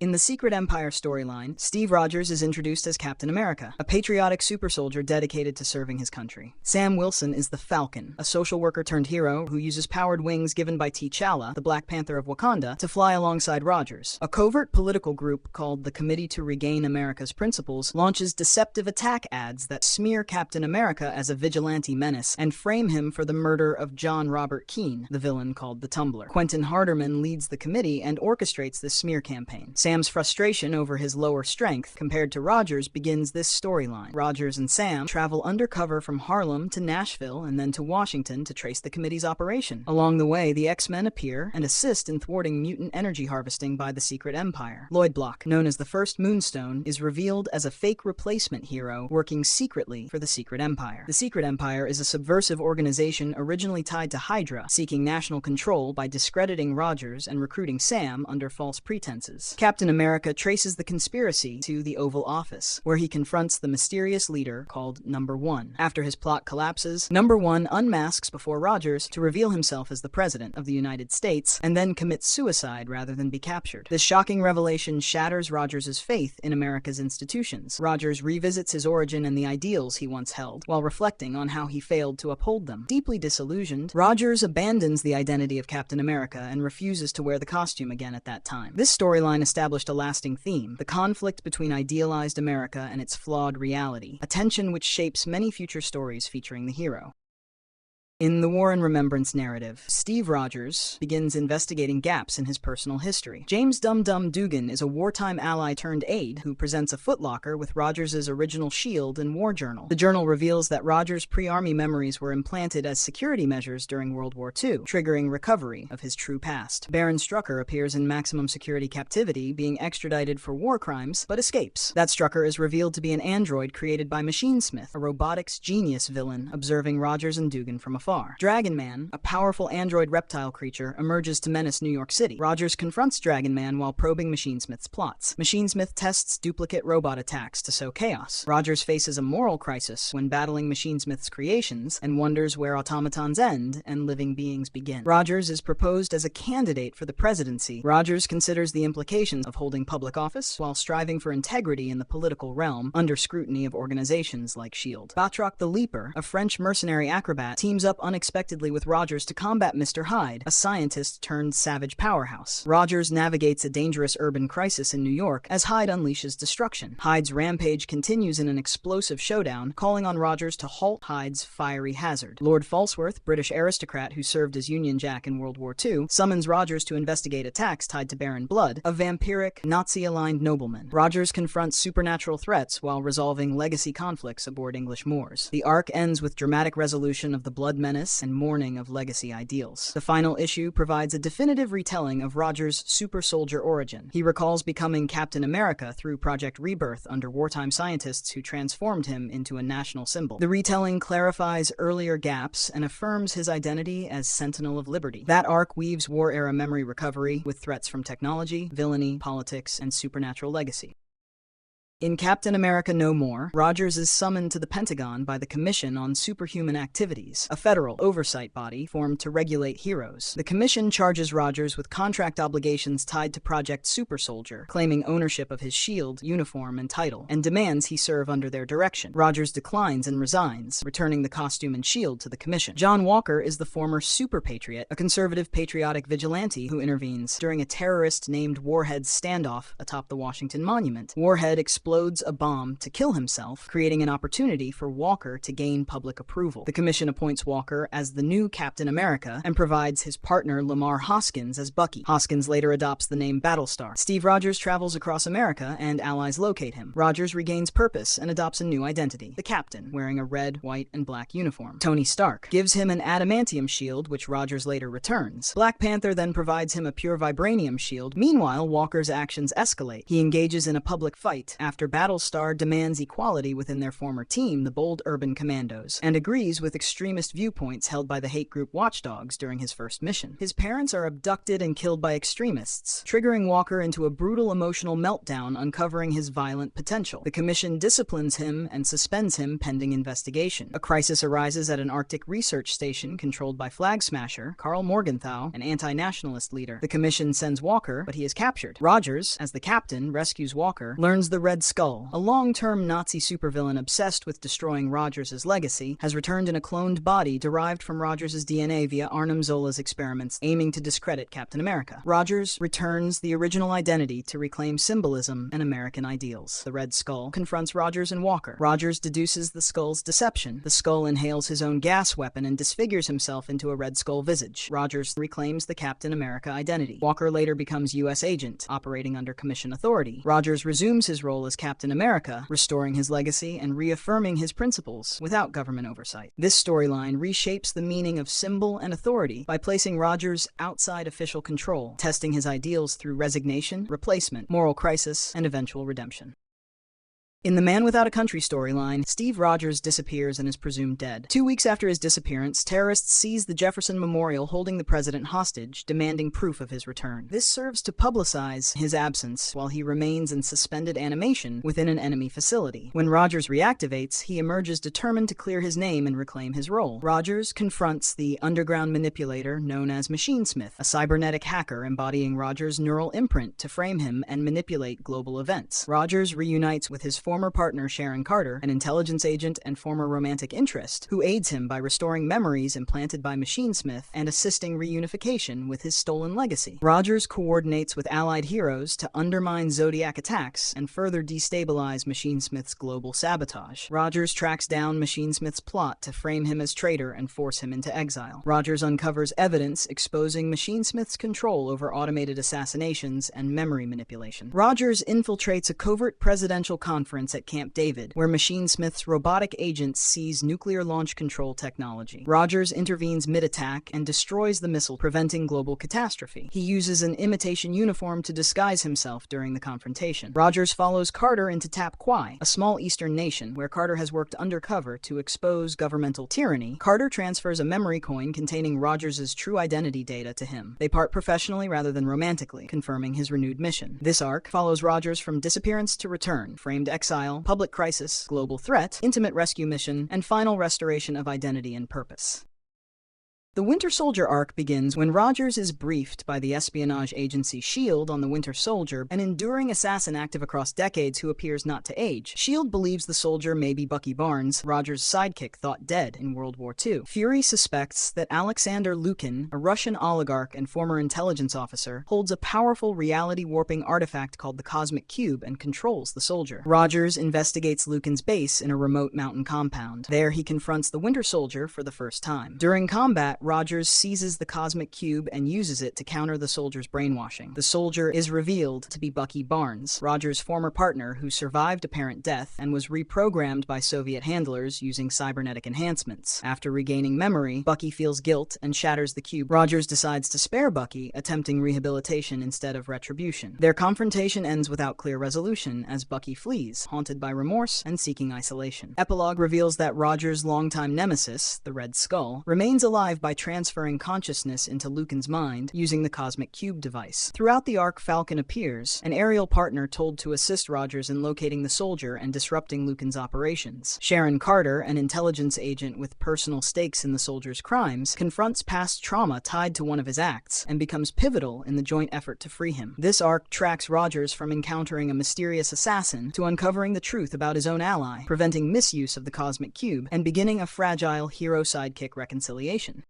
In the Secret Empire storyline, Steve Rogers is introduced as Captain America, a patriotic super soldier dedicated to serving his country. Sam Wilson is the Falcon, a social worker turned hero who uses powered wings given by T'Challa, the Black Panther of Wakanda, to fly alongside Rogers. A covert political group called the Committee to Regain America's Principles launches deceptive attack ads that smear Captain America as a vigilante menace and frame him for the murder of John Robert Keane, the villain called the Tumbler. Quentin Harderman leads the committee and orchestrates this smear campaign. Sam's frustration over his lower strength compared to Rogers begins this storyline. Rogers and Sam travel undercover from Harlem to Nashville and then to Washington to trace the committee's operation. Along the way, the X-Men appear and assist in thwarting mutant energy harvesting by the Secret Empire. Lloyd Block, known as the First Moonstone, is revealed as a fake replacement hero working secretly for the Secret Empire. The Secret Empire is a subversive organization originally tied to Hydra, seeking national control by discrediting Rogers and recruiting Sam under false pretenses. Captain America traces the conspiracy to the Oval Office, where he confronts the mysterious leader called Number One. After his plot collapses, Number One unmasks before Rogers to reveal himself as the President of the United States and then commits suicide rather than be captured. This shocking revelation shatters Rogers' faith in America's institutions. Rogers revisits his origin and the ideals he once held, while reflecting on how he failed to uphold them. Deeply disillusioned, Rogers abandons the identity of Captain America and refuses to wear the costume again at that time. This storyline established a lasting theme: the conflict between idealized America and its flawed reality, a tension which shapes many future stories featuring the hero. In the War and Remembrance narrative, Steve Rogers begins investigating gaps in his personal history. James Dum Dum Dugan is a wartime ally turned aide who presents a footlocker with Rogers' original shield and war journal. The journal reveals that Rogers' pre-army memories were implanted as security measures during World War II, triggering recovery of his true past. Baron Strucker appears in maximum security captivity, being extradited for war crimes, but escapes. That Strucker is revealed to be an android created by Machinesmith, a robotics genius villain observing Rogers and Dugan from afar. Dragon Man, a powerful android reptile creature, emerges to menace New York City. Rogers confronts Dragon Man while probing Machinesmith's plots. Machinesmith tests duplicate robot attacks to sow chaos. Rogers faces a moral crisis when battling Machinesmith's creations and wonders where automatons end and living beings begin. Rogers is proposed as a candidate for the presidency. Rogers considers the implications of holding public office while striving for integrity in the political realm under scrutiny of organizations like S.H.I.E.L.D. Batroc the Leaper, a French mercenary acrobat, teams up unexpectedly with Rogers to combat Mr. Hyde, a scientist-turned-savage powerhouse. Rogers navigates a dangerous urban crisis in New York as Hyde unleashes destruction. Hyde's rampage continues in an explosive showdown, calling on Rogers to halt Hyde's fiery hazard. Lord Falsworth, British aristocrat who served as Union Jack in World War II, summons Rogers to investigate attacks tied to Baron Blood, a vampiric, Nazi-aligned nobleman. Rogers confronts supernatural threats while resolving legacy conflicts aboard English moors. The arc ends with dramatic resolution of the blood menace and mourning of legacy ideals. The final issue provides a definitive retelling of Rogers' super soldier origin. He recalls becoming Captain America through Project Rebirth under wartime scientists who transformed him into a national symbol. The retelling clarifies earlier gaps and affirms his identity as Sentinel of Liberty. That arc weaves war-era memory recovery with threats from technology, villainy, politics, and supernatural legacy. In Captain America No More, Rogers is summoned to the Pentagon by the Commission on Superhuman Activities, a federal oversight body formed to regulate heroes. The commission charges Rogers with contract obligations tied to Project Super Soldier, claiming ownership of his shield, uniform, and title, and demands he serve under their direction. Rogers declines and resigns, returning the costume and shield to the commission. John Walker is the former Super Patriot, a conservative patriotic vigilante who intervenes during a terrorist-named Warhead standoff atop the Washington Monument. Warhead explodes a bomb to kill himself, creating an opportunity for Walker to gain public approval. The commission appoints Walker as the new Captain America and provides his partner Lamar Hoskins as Bucky. Hoskins later adopts the name Battlestar. Steve Rogers travels across America and allies locate him. Rogers regains purpose and adopts a new identity, the Captain, wearing a red, white, and black uniform. Tony Stark gives him an adamantium shield, which Rogers later returns. Black Panther then provides him a pure vibranium shield. Meanwhile, Walker's actions escalate. He engages in a public fight after after Battlestar demands equality within their former team, the Bold Urban Commandos, and agrees with extremist viewpoints held by the hate group Watchdogs during his first mission. His parents are abducted and killed by extremists, triggering Walker into a brutal emotional meltdown, uncovering his violent potential. The Commission disciplines him and suspends him pending investigation. A crisis arises at an Arctic research station controlled by Flag Smasher Carl Morgenthau, an anti-nationalist leader. The Commission sends Walker, but he is captured. Rogers, as the captain, rescues Walker, learns the Red Skull, a long-term Nazi supervillain obsessed with destroying Rogers' legacy, has returned in a cloned body derived from Rogers' DNA via Arnim Zola's experiments, aiming to discredit Captain America. Rogers returns the original identity to reclaim symbolism and American ideals. The Red Skull confronts Rogers and Walker. Rogers deduces the Skull's deception. The Skull inhales his own gas weapon and disfigures himself into a Red Skull visage. Rogers reclaims the Captain America identity. Walker later becomes U.S. agent, operating under Commission authority. Rogers resumes his role as Captain America, restoring his legacy and reaffirming his principles without government oversight. This storyline reshapes the meaning of symbol and authority by placing Rogers outside official control, testing his ideals through resignation, replacement, moral crisis, and eventual redemption. In the Man Without a Country storyline, Steve Rogers disappears and is presumed dead. 2 weeks after his disappearance, terrorists seize the Jefferson Memorial holding the president hostage, demanding proof of his return. This serves to publicize his absence while he remains in suspended animation within an enemy facility. When Rogers reactivates, he emerges determined to clear his name and reclaim his role. Rogers confronts the underground manipulator known as Machine Smith, a cybernetic hacker embodying Rogers' neural imprint to frame him and manipulate global events. Rogers reunites with his former partner Sharon Carter, an intelligence agent and former romantic interest, who aids him by restoring memories implanted by Machine Smith and assisting reunification with his stolen legacy. Rogers coordinates with allied heroes to undermine Zodiac attacks and further destabilize Machine Smith's global sabotage. Rogers tracks down Machine Smith's plot to frame him as traitor and force him into exile. Rogers uncovers evidence exposing Machine Smith's control over automated assassinations and memory manipulation. Rogers infiltrates a covert presidential conference at Camp David, where Machine Smith's robotic agent seize nuclear launch control technology. Rogers intervenes mid-attack and destroys the missile, preventing global catastrophe. He uses an imitation uniform to disguise himself during the confrontation. Rogers follows Carter into Tap Kwai, a small eastern nation where Carter has worked undercover to expose governmental tyranny. Carter transfers a memory coin containing Rogers' true identity data to him. They part professionally rather than romantically, confirming his renewed mission. This arc follows Rogers from disappearance to return, framed exile, public crisis, global threat, intimate rescue mission, and final restoration of identity and purpose. The Winter Soldier arc begins when Rogers is briefed by the espionage agency S.H.I.E.L.D. on the Winter Soldier, an enduring assassin active across decades who appears not to age. S.H.I.E.L.D. believes the soldier may be Bucky Barnes, Rogers' sidekick thought dead in World War II. Fury suspects that Alexander Lukin, a Russian oligarch and former intelligence officer, holds a powerful reality-warping artifact called the Cosmic Cube and controls the soldier. Rogers investigates Lukin's base in a remote mountain compound. There he confronts the Winter Soldier for the first time. During combat, Rogers seizes the Cosmic Cube and uses it to counter the soldier's brainwashing. The soldier is revealed to be Bucky Barnes, Rogers' former partner who survived apparent death and was reprogrammed by Soviet handlers using cybernetic enhancements. After regaining memory, Bucky feels guilt and shatters the cube. Rogers decides to spare Bucky, attempting rehabilitation instead of retribution. Their confrontation ends without clear resolution as Bucky flees, haunted by remorse and seeking isolation. Epilogue reveals that Rogers' longtime nemesis, the Red Skull, remains alive by transferring consciousness into Lukin's mind using the Cosmic Cube device. Throughout the arc, Falcon appears, an aerial partner told to assist Rogers in locating the soldier and disrupting Lukin's operations. Sharon Carter, an intelligence agent with personal stakes in the soldier's crimes, confronts past trauma tied to one of his acts and becomes pivotal in the joint effort to free him. This arc tracks Rogers from encountering a mysterious assassin to uncovering the truth about his own ally, preventing misuse of the Cosmic Cube, and beginning a fragile hero-sidekick reconciliation.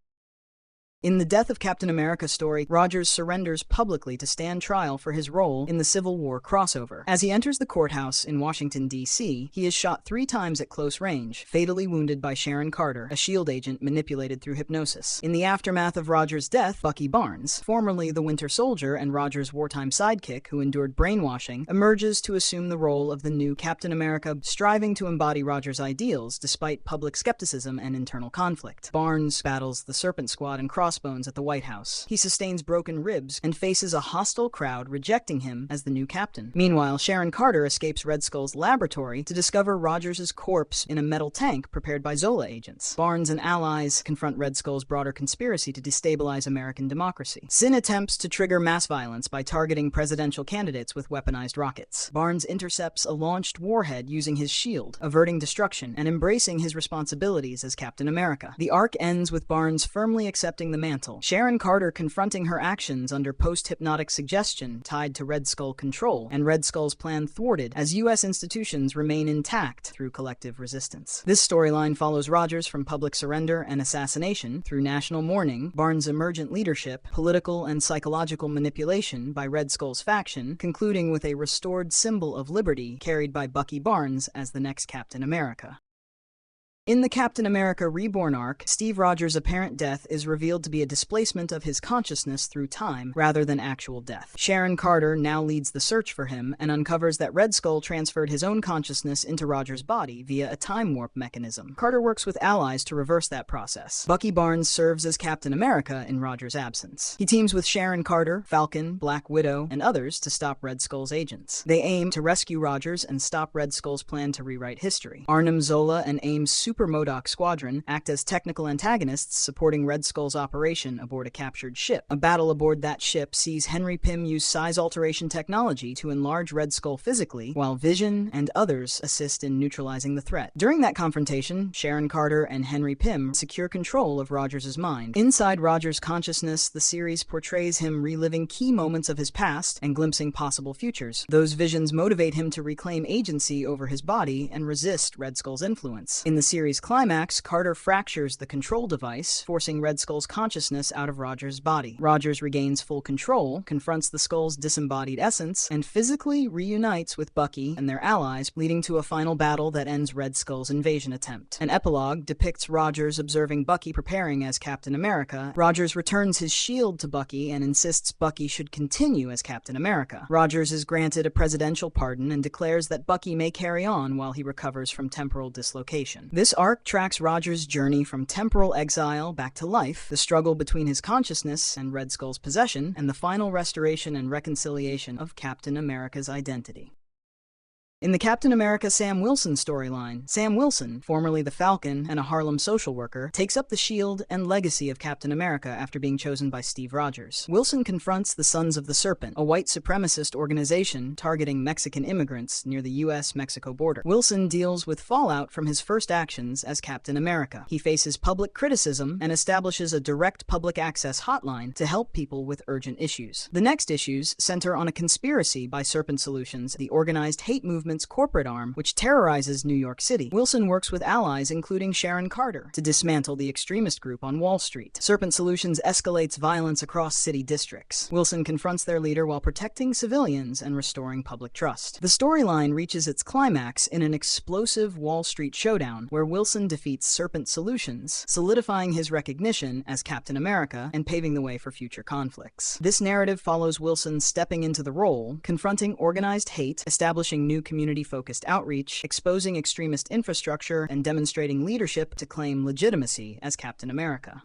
In the Death of Captain America story, Rogers surrenders publicly to stand trial for his role in the Civil War crossover. As he enters the courthouse in Washington, D.C., he is shot 3 times at close range, fatally wounded by Sharon Carter, a S.H.I.E.L.D. agent manipulated through hypnosis. In the aftermath of Rogers' death, Bucky Barnes, formerly the Winter Soldier and Rogers' wartime sidekick who endured brainwashing, emerges to assume the role of the new Captain America, striving to embody Rogers' ideals despite public skepticism and internal conflict. Barnes battles the Serpent Squad and crossover crossbones at the White House. He sustains broken ribs and faces a hostile crowd rejecting him as the new captain. Meanwhile, Sharon Carter escapes Red Skull's laboratory to discover Rogers' corpse in a metal tank prepared by Zola agents. Barnes and allies confront Red Skull's broader conspiracy to destabilize American democracy. Sin attempts to trigger mass violence by targeting presidential candidates with weaponized rockets. Barnes intercepts a launched warhead using his shield, averting destruction and embracing his responsibilities as Captain America. The arc ends with Barnes firmly accepting the mantle, Sharon Carter confronting her actions under post-hypnotic suggestion tied to Red Skull control, and Red Skull's plan thwarted as U.S. institutions remain intact through collective resistance. This storyline follows Rogers from public surrender and assassination through national mourning, Barnes' emergent leadership, political and psychological manipulation by Red Skull's faction, concluding with a restored symbol of liberty carried by Bucky Barnes as the next Captain America. In the Captain America Reborn arc, Steve Rogers' apparent death is revealed to be a displacement of his consciousness through time rather than actual death. Sharon Carter now leads the search for him and uncovers that Red Skull transferred his own consciousness into Rogers' body via a time warp mechanism. Carter works with allies to reverse that process. Bucky Barnes serves as Captain America in Rogers' absence. He teams with Sharon Carter, Falcon, Black Widow, and others to stop Red Skull's agents. They aim to rescue Rogers and stop Red Skull's plan to rewrite history. Arnim Zola and AIM's Super MODOK Squadron act as technical antagonists supporting Red Skull's operation aboard a captured ship. A battle aboard that ship sees Henry Pym use size alteration technology to enlarge Red Skull physically, while Vision and others assist in neutralizing the threat. During that confrontation, Sharon Carter and Henry Pym secure control of Rogers' mind. Inside Rogers' consciousness, the series portrays him reliving key moments of his past and glimpsing possible futures. Those visions motivate him to reclaim agency over his body and resist Red Skull's influence. In the series climax, Carter fractures the control device, forcing Red Skull's consciousness out of Rogers' body. Rogers regains full control, confronts the Skull's disembodied essence, and physically reunites with Bucky and their allies, leading to a final battle that ends Red Skull's invasion attempt. An epilogue depicts Rogers observing Bucky preparing as Captain America. Rogers returns his shield to Bucky and insists Bucky should continue as Captain America. Rogers is granted a presidential pardon and declares that Bucky may carry on while he recovers from temporal dislocation. This arc tracks Rogers' journey from temporal exile back to life, the struggle between his consciousness and Red Skull's possession, and the final restoration and reconciliation of Captain America's identity. In the Captain America Sam Wilson storyline, Sam Wilson, formerly the Falcon and a Harlem social worker, takes up the shield and legacy of Captain America after being chosen by Steve Rogers. Wilson confronts the Sons of the Serpent, a white supremacist organization targeting Mexican immigrants near the U.S.-Mexico border. Wilson deals with fallout from his first actions as Captain America. He faces public criticism and establishes a direct public access hotline to help people with urgent issues. The next issues center on a conspiracy by Serpent Solutions, the organized hate movement corporate arm, which terrorizes New York City. Wilson works with allies including Sharon Carter to dismantle the extremist group on Wall Street. Serpent Solutions escalates violence across city districts. Wilson confronts their leader while protecting civilians and restoring public trust. The storyline reaches its climax in an explosive Wall Street showdown where Wilson defeats Serpent Solutions, solidifying his recognition as Captain America and paving the way for future conflicts. This narrative follows Wilson stepping into the role, confronting organized hate, establishing new community-focused outreach, exposing extremist infrastructure, and demonstrating leadership to claim legitimacy as Captain America.